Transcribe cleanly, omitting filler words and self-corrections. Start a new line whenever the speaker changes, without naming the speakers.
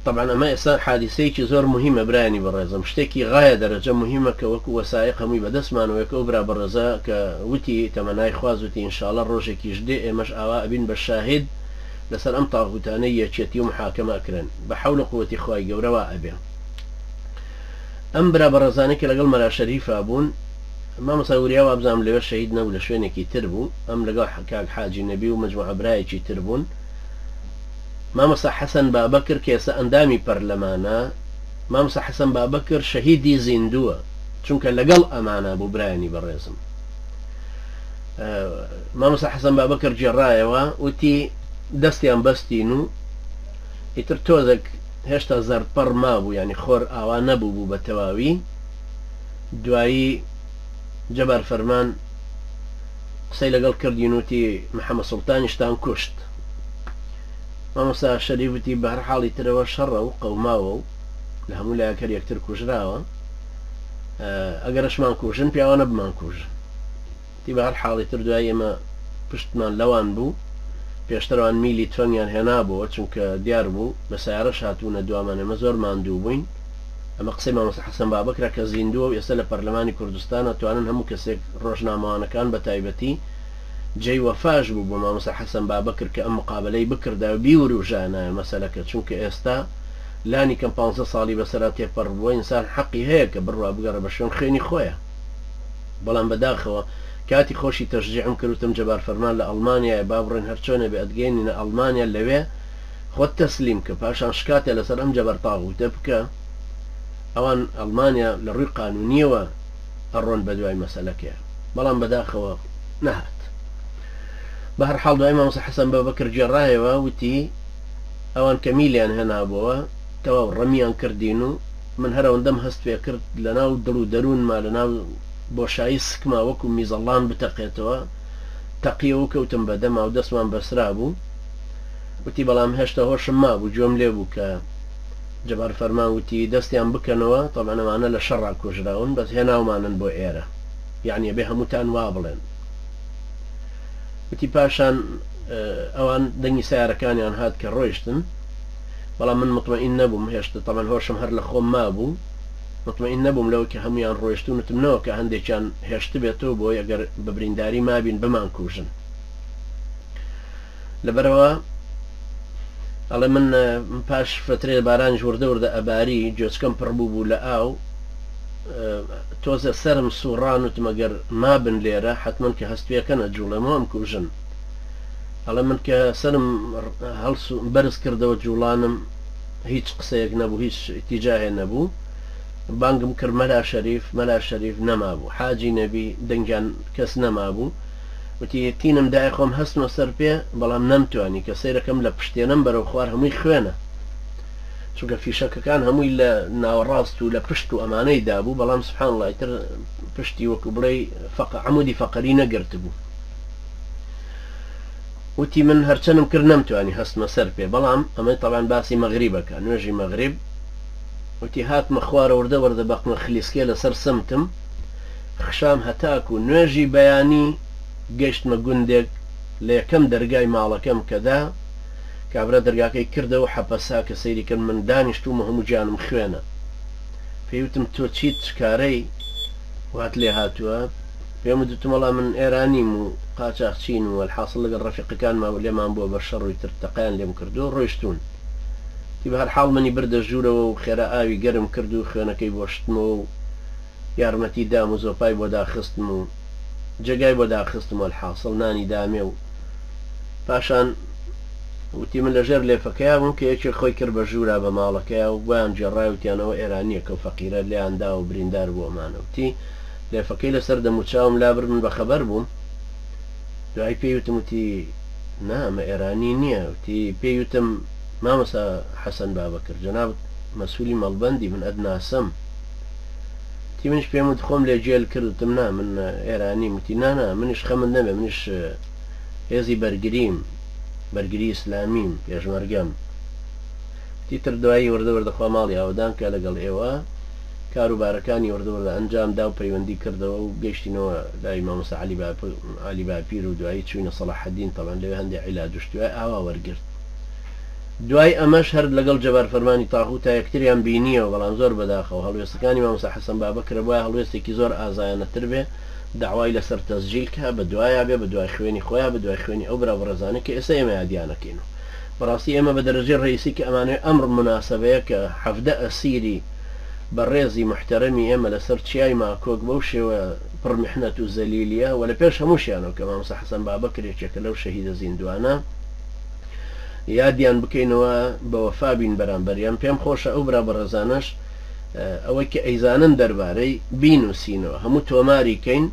طبعا اما ئێستا حادیسەیەکی زۆر مهمە برایانی بەڕێزم شتێکی غایە دەرەجە مهمە کە وەکو وەسایق هەمووی بەدەستمانەوەیەکە و برا بەڕێزە کە وتی تەمەنای خواز وتی ئینشاڵڵا ڕۆژێکیش دێ ئێمەش ئاوا ئەبین بە شاهد لەسەر ئەم تاغوتانەی یەکێتی و محاکەمەکرێن بە حەول و قووەتی خوای گەورەوە ئەبێ. ئەم برا بەڕێزانێکی لەگەڵ مەلا شەریفا بوون مامۆستا وریا وابزانم لەوێ شەهید نەبوو لە شوێنێکی تر بوو ئەم لەگەڵ کاک حاجی نەبی و مجموعە برایەکی تر بوون. مامۆستا حەسەن بابەکر کە ئێستا ئەندامی پەرلەمانە مامۆستا حەسەن بابەکر شەهیدی زیندووە چونکە لەگەڵ ئەمانە بوو برایانی بەڕێزم. مامۆستا حەسەن بابەکر جێڕایەوە وتی دەستیان بەستین و ئیتر تۆزێک هێشتا زەرپەڕ مابوو ینی خۆر ئاوا نەبوو بوو بە تەواوی دوایی جەبار فەرمان قسەی لەگەڵ کردین وتی محەممەد سوڵتانیشتان کوشت. مامۆستا شەریفوتی بە هەر حاڵی ترەوە شەڕە و قەوماوە و لە هەموو لایەکەر یەکتر کوژراوە ئەگەرشمان کوژن پیاوانە بمان کوژن تی بە هەر حاڵی تر دوای ئێمە پشتمان لەوان بوو پێشتەوان میلی تۆنیان هێنابەوە چونکە دیار بوو بە سیارەش هاتوونە دوامان ئێمە زۆر ماندوو بووین. ئەمە قسەی مامۆستا حەسەن بابەکرا کە زیندووە و ئێستا لە پەرلەمانی کوردستانە توانن هەموو کەسێک ڕۆژنامەوانەکان بە تایبەتی جێی وەفاش بوو بۆ مامۆستا حەسەن بابەکر کە ئەم مقابلەی بکردا و بیوروژانایە مەسەلەکە چونکە ئێستا لانی کەم 15 ساڵی بەسەرا تێپەڕ بووە ئینسان حەقی هەیە کە بڕوا بگەڕە بە شوێن خوێنی خۆیە. بەڵام بەداخەوە کاتی خۆشی تەشجیعم کردوتم جەبار فەرمان لە ئەڵمانیایە با بڕێن هەرچۆنە بێ ئەدگەێنینە ئەڵمانیا لەوێ خۆت تەسلیم کە پاشان شکاتێ لەسەر ئەم جەبەر تاغوتە بکە ئەوان ئەڵمانیا لە ڕووی قانونیەوە ئەڕۆن بە دوای مەسەلەکەیە بەڵام بەداخەوە نەهات. بە هەر حاڵ دوای مامۆستا حەسەن بابەکر جێڕایەوە وتی ئەوان کە میلیان هێنابەوە تەواو ڕەمیان کردین و من هەرەوەندەم هەست پێ کرد لە ناو دڵ و دەروونما لە ناو بۆشایی سکما وەکو میزەڵان بتەقێتەوە تەقیەوە کەوتم بەدەما و دەستمان بەسرا بوو وتی بەڵام هێشتا هۆشم مابوو گوێم لێ بوو کە جەبار فەرمان وتی دەستیان بکەنەوە تەڵمانە ئەمانە لە شەڕا کوژراون بەس هێناومانن بۆ ئێرە یعنی بێ هەمووتان وا بڵێن. وتی پاشان ئەوان دەنگی سیارەکانیان هات کە ڕۆیشتن بەڵام من مطمئین نەبووم هێشتا تەمان هۆشم هەر لە خۆم مابوو مطمئین نەبووم لەوە کە هەمویان ڕۆیشتونتمنەوە کە هەندێکیان هێشت بێتەوە بۆ ئەگەر بە برینداری مابین بمان کوژن. لەبەرەوە ئەڵێ من پاش فترێ بارانی وردە وردە ئەباری جۆچکەم پڕبوو بوو لە ئاو تۆزە سەرم سوڕان وتم ئەگەر مابن لێرە حتمما کە هەستویەکەنە جوڵەمەوەم کوژن. ئەڵێ من کە سەرم بەرز کردەوە جوڵانم هیچ قسەیەک نەبوو هیچ ئیتیجاهێ نەبوو بانگم کرد مەلا شەریف نەمابوو حاجی نەبی دەنگیان کەس نەمابوو وتی تینم دای خۆم هەستمە سەر پێ بەڵام نەمتوانی کە سەیرەکەم لە پشتێنم بەرەو خوار هەمووی خوێنە چونکە فیشەکەکان هەمووی لە ناوەڕاست و لە پشت و ئەمانەی دابوو بەڵام سبحان الله تر پشتی وەکو بڵێ عەمودی فەقەری نەگرت بوو. وتی من هەرچەنم کرد نەمتوانی هەستمە سەر پێ بەڵام ئەمە تەبان باسی مەغریبەکە نوێژی مەغریب وتی هاتمە خوارە وردە وردە بەقمە خلیسکێ لەسەر سمتم خشام هەتاک و نوێژی بەیانی گەشتمە گوندێک لە یەکەم دەرگای ماڵەکەم کەدا کابرا دەرگاکەی کردەوە حەپەسا کە سەیری کرد من دانیشتومە هەموو گیانم خوێنە پێیوتم تۆ چیت کارەی وات لێ هاتووە پێم دوتمەڵا من ئێرانیم و قاچاقچین و الحاصل لەگەڵ ڕەفیقەکانمان لێمان بووە بە شەڕووی تر تەقیان لێم کردو ڕۆیشتون تی بە هەر حاڵ منی بردە ژوورەوە و خێرا ئاوی گەرم کرد و خوێنەکەی بۆشتمەوە و یارمەتی دام و زۆپای بۆ داخستم و جێگای بۆ داخستم الحاصل نانی دامێ و پاشان وتی من لەژێر لێفەکەیا بووم کە یەکێک خۆی کرد بە ژوورا بە ماڵەکەیە و گویان جێڕای وتیانەوە ئێرانیەکە و فەقیرە لێیاندا و بریندار بۆ ئەمانە وتی لێفەکەی لەسەر دەموچاوم لابر من بەخەبەر بووم دوای پێیوتم وتی نامە ئێرانی نییە وتی پێیوتم مامۆستا حەسەن بابەکر جەناب مەسئولی مەڵبەندی من ئەدناسم تی منش پێم وت خۆم لێ جێل کردتم نا من ئێرانیم وتی نانا منیش خەمن نەبێ منیش هێزی بەرگریم بەرگری ئیسلامیم پێشمەرگەم تیتر دوایی وردە وردەخوا ماڵی ئاودان کە لەگەڵ ئێوە کاروبارەکانی وردە وردە ئەنجام دا و پەیوەندی کردەوە و گەشتینەوە لای مامۆستا عەلی باپیر و دوایی چوینە سەلاحەدین تەڵەن لەوێ هەندێک عیلاج و شتوای ئاوا وەرگرت دوای ئەمەش هەر لەگەڵ جەبار فەرمانی تاغوتە یەکتریان بینیەوە بەڵام زۆر بەداخەوە هەڵوێستەکانی مامۆستا حەسەن بابەکر وایە هەڵوێستێکی زۆر ئازایەنەتر بێ داوای لەسەر تەسجیل کە بە دوایە بێ بە دوای خوێنی خۆیان بە دوای خوێنی ئەو برا کە ئێستا ئێمە یادیانەکەین بەڕاستی ئێمە بە دەرەجەی ڕئیسی کە ئەمانەوێت ئەمر مناسبەیە کە حەفدە ئەسیری بەڕێزی محتەرەمی ئێمە لەسەر چیای ماکۆک بەو شێوە پڕمیحنەت و زەلیلیە و لە پێش هەمووشیانەوە کە مامۆستا حەسەن بابەکر یەکێکە لەو شەهیدە زیندوانە یادیان بکەینەوە بە وەفا بین بەرامبەریان پێم خۆشە ئەو برا بەڕێزانەش ئەوەی کە ئەیزانن دەربارەی بینوسینەوە هەموو تۆماری کەین